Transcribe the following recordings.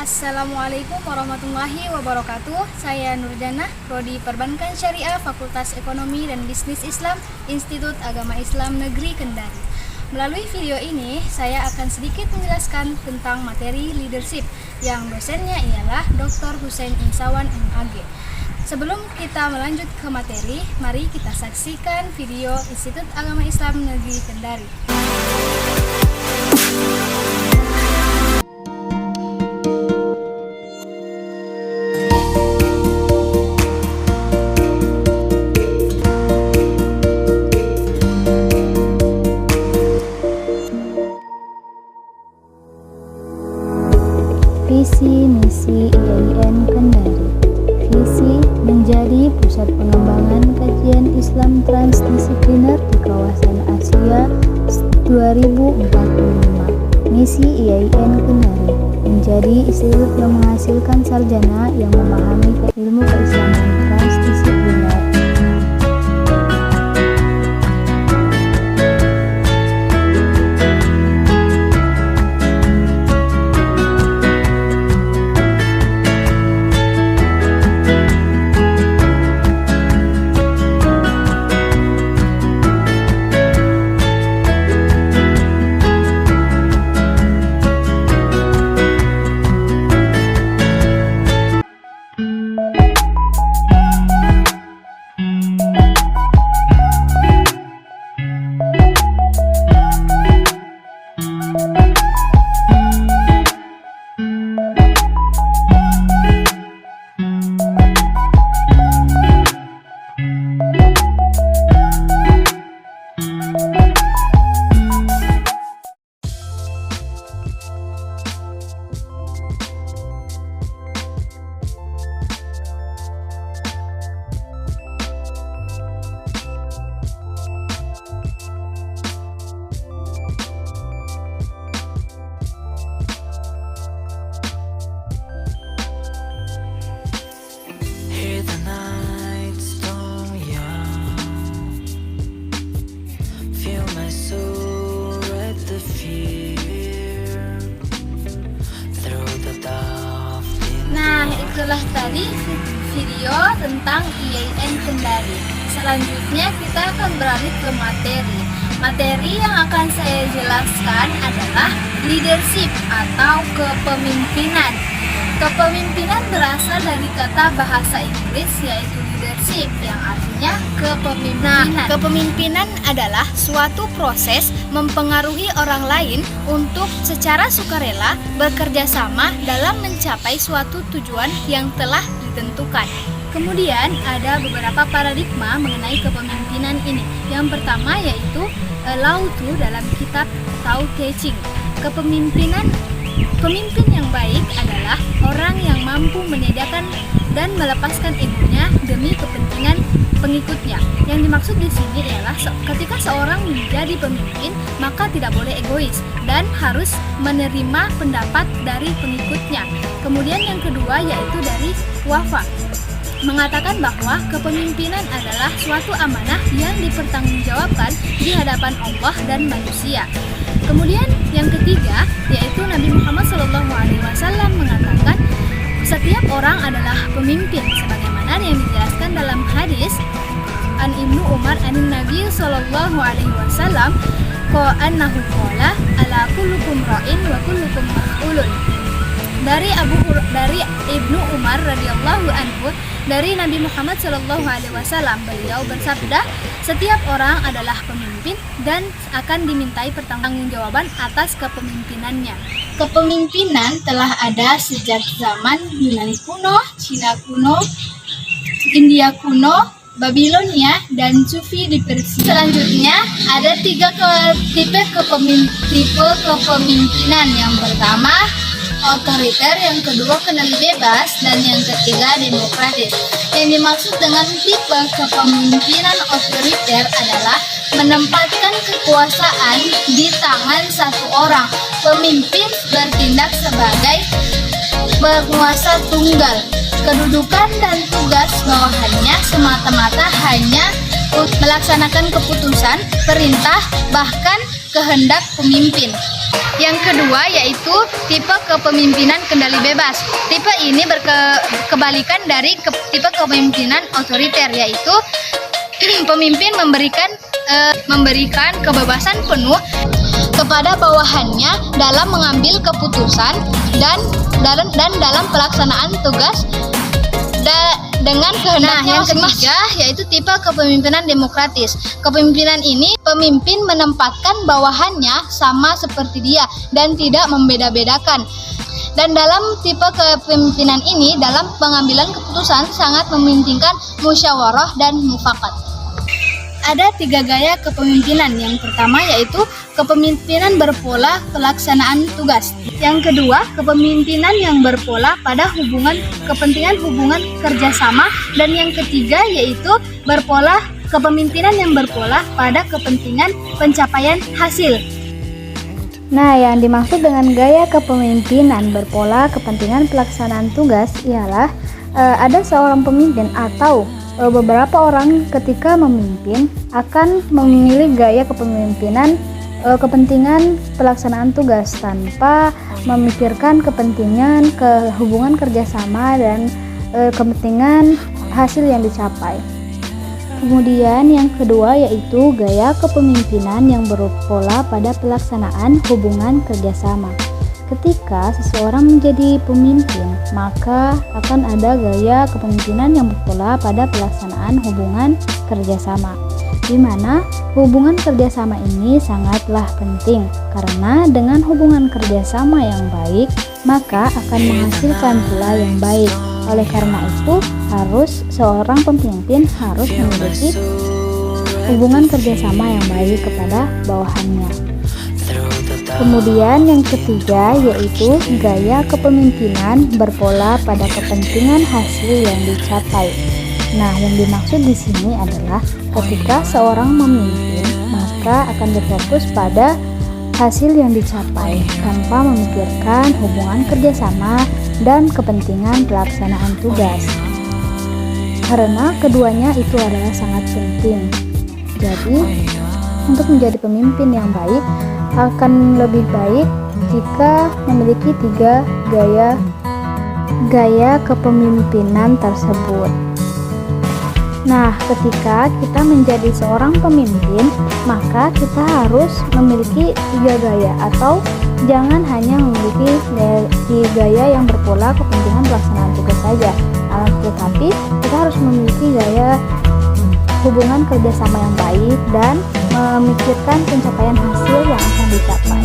Assalamualaikum warahmatullahi wabarakatuh. Saya Nurjana, Prodi Perbankan Syariah, Fakultas Ekonomi dan Bisnis Islam, Institut Agama Islam Negeri Kendari. Melalui video ini, saya akan sedikit menjelaskan tentang materi leadership yang dosennya ialah Dr. Husein Insawan MAG. Sebelum kita melanjut ke materi, mari kita saksikan video Institut Agama Islam Negeri Kendari. Visi misi IAIN Kendari. Visi menjadi pusat pengembangan kajian Islam transdisipliner di kawasan Asia 2045. Misi IAIN Kendari menjadi institut yang menghasilkan sarjana yang memahami ilmu keislaman transdisipliner. Nah, itulah tadi video tentang IAIN Kendari. Selanjutnya kita akan beralih ke materi. Materi yang akan saya jelaskan adalah leadership atau kepemimpinan. Kepemimpinan berasal dari kata bahasa Inggris yaitu leadership yang artinya kepemimpinan. Nah, kepemimpinan adalah suatu proses mempengaruhi orang lain untuk secara sukarela bekerja sama dalam mencapai suatu tujuan yang telah ditentukan. Kemudian ada beberapa paradigma mengenai kepemimpinan ini. Yang pertama yaitu Lao Tzu dalam kitab Tao Te Ching. Pemimpin yang baik adalah orang yang mampu menyediakan dan melepaskan egonya demi kepentingan pengikutnya. Yang dimaksud di sini ialah ketika seorang menjadi pemimpin, maka tidak boleh egois dan harus menerima pendapat dari pengikutnya. Kemudian yang kedua yaitu dari Wafa, mengatakan bahwa kepemimpinan adalah suatu amanah yang dipertanggungjawabkan di hadapan Allah dan manusia. Kemudian yang ketiga yaitu Nabi Muhammad SAW mengatakan setiap orang adalah pemimpin sebagaimana yang dijelaskan dalam hadis an Ibnu Umar an Nabi SAW annahu qala ala kullukum ra'in wa kullukum mas'ulun. Dari Ibnu Umar radhiyallahu anhu dari Nabi Muhammad SAW, beliau bersabda, setiap orang adalah pemimpin dan akan dimintai pertanggungjawaban atas kepemimpinannya. Kepemimpinan telah ada sejak zaman Yunani kuno, Cina kuno, India kuno, Babilonia, dan Sufi di Persia. Selanjutnya ada tipe kepemimpinan. Yang pertama otoriter, yang kedua kendali bebas, dan yang ketiga demokratis. Yang dimaksud dengan tipe kepemimpinan otoriter adalah menempatkan kekuasaan di tangan satu orang. Pemimpin bertindak sebagai penguasa tunggal. Kedudukan dan tugas bawahannya semata-mata hanya melaksanakan keputusan, perintah, bahkan kehendak pemimpin. Yang kedua yaitu tipe kepemimpinan kendali bebas. Tipe ini berkebalikan dari tipe kepemimpinan otoriter, yaitu pemimpin memberikan kebebasan penuh kepada bawahannya dalam mengambil keputusan dan dalam pelaksanaan tugas dengan kehendaknya masing-masing. Yang ketiga yaitu tipe kepemimpinan demokratis. Kepemimpinan ini pemimpin menempatkan bawahannya sama seperti dia dan tidak membeda-bedakan. Dan dalam tipe kepemimpinan ini, dalam pengambilan keputusan sangat mementingkan musyawarah dan mufakat. Ada 3 gaya kepemimpinan. Yang pertama yaitu kepemimpinan berpola pelaksanaan tugas. Yang kedua, kepemimpinan yang berpola pada kepentingan hubungan kerjasama. Dan yang ketiga yaitu kepemimpinan yang berpola pada kepentingan pencapaian hasil. Nah, yang dimaksud dengan gaya kepemimpinan berpola kepentingan pelaksanaan tugas ialah ada seorang pemimpin atau beberapa orang ketika memimpin akan memilih gaya kepemimpinan kepentingan pelaksanaan tugas tanpa memikirkan kepentingan hubungan kerjasama dan kepentingan hasil yang dicapai. Kemudian yang kedua yaitu gaya kepemimpinan yang berpola pada pelaksanaan hubungan kerjasama. Ketika seseorang menjadi pemimpin, maka akan ada gaya kepemimpinan yang berpola pada pelaksanaan hubungan kerjasama, di mana hubungan kerjasama ini sangatlah penting, karena dengan hubungan kerjasama yang baik, maka akan menghasilkan pula yang baik. Oleh karena itu, seorang pemimpin harus memiliki hubungan kerjasama yang baik kepada bawahannya. Kemudian yang ketiga yaitu gaya kepemimpinan berpola pada kepentingan hasil yang dicapai. Nah, yang dimaksud di sini adalah ketika seorang memimpin, maka akan berfokus pada hasil yang dicapai tanpa memikirkan hubungan kerjasama dan kepentingan pelaksanaan tugas. Karena keduanya itu adalah sangat penting. Jadi, untuk menjadi pemimpin yang baik akan lebih baik jika memiliki 3 gaya kepemimpinan tersebut. Nah, ketika kita menjadi seorang pemimpin, maka kita harus memiliki 3 gaya, atau jangan hanya memiliki gaya yang berpola kepentingan pelaksanaan tugas saja, tetapi kita harus memiliki gaya hubungan kerjasama yang baik dan memikirkan pencapaian hasil yang akan dicapai.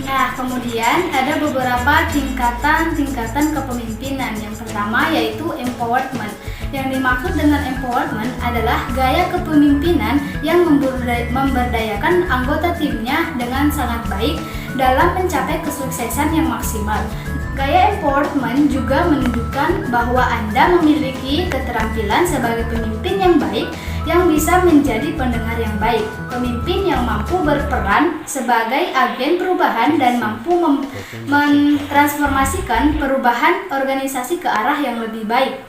Nah, kemudian ada beberapa tingkatan kepemimpinan. Yang pertama yaitu empowerment. Yang dimaksud dengan empowerment adalah gaya kepemimpinan yang memberdayakan anggota timnya dengan sangat baik dalam mencapai kesuksesan yang maksimal. Gaya empowerment juga menunjukkan bahwa Anda memiliki keterampilan sebagai pemimpin yang baik yang bisa menjadi pendengar yang baik, pemimpin yang mampu berperan sebagai agen perubahan dan mampu mentransformasikan perubahan organisasi ke arah yang lebih baik.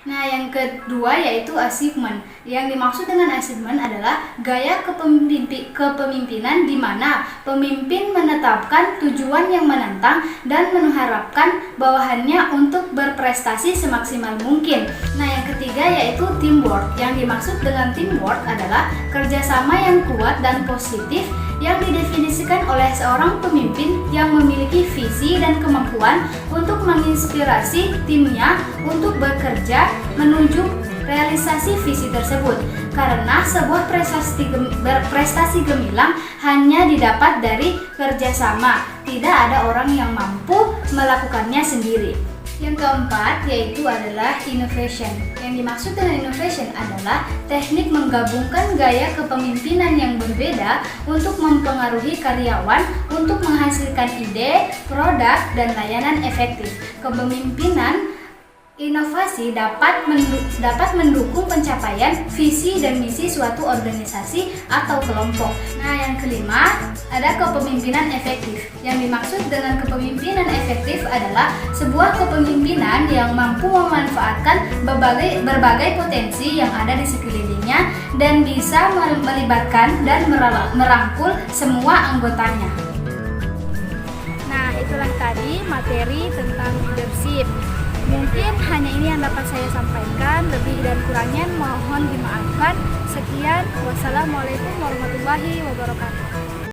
Nah, yang kedua yaitu achievement. Yang dimaksud dengan achievement adalah gaya kepemimpinan di mana pemimpin menetapkan tujuan yang menantang dan mengharapkan bawahannya untuk berprestasi semaksimal mungkin. Nah, yang ketiga yaitu teamwork. Yang dimaksud dengan teamwork adalah kerjasama yang kuat dan positif yang didefinisikan oleh seorang pemimpin yang memiliki visi dan kemampuan untuk menginspirasi timnya untuk bekerja menuju realisasi visi tersebut. Karena sebuah prestasi gemilang hanya didapat dari kerjasama, tidak ada orang yang mampu melakukannya sendiri. Yang keempat yaitu adalah innovation. Yang dimaksud dengan innovation adalah teknik menggabungkan gaya kepemimpinan yang berbeda untuk mempengaruhi karyawan untuk menghasilkan ide, produk, dan layanan efektif. Kepemimpinan inovasi dapat mendukung pencapaian visi dan misi suatu organisasi atau kelompok. Nah, yang kelima ada kepemimpinan efektif. Yang dimaksud dengan kepemimpinan efektif adalah sebuah kepemimpinan yang mampu memanfaatkan berbagai potensi yang ada di sekelilingnya dan bisa melibatkan dan merangkul semua anggotanya. Nah, itulah tadi materi tentang leadership. Mungkin hanya ini yang dapat saya sampaikan, lebih dan kurangnya mohon dimaafkan. Sekian, wassalamualaikum warahmatullahi wabarakatuh.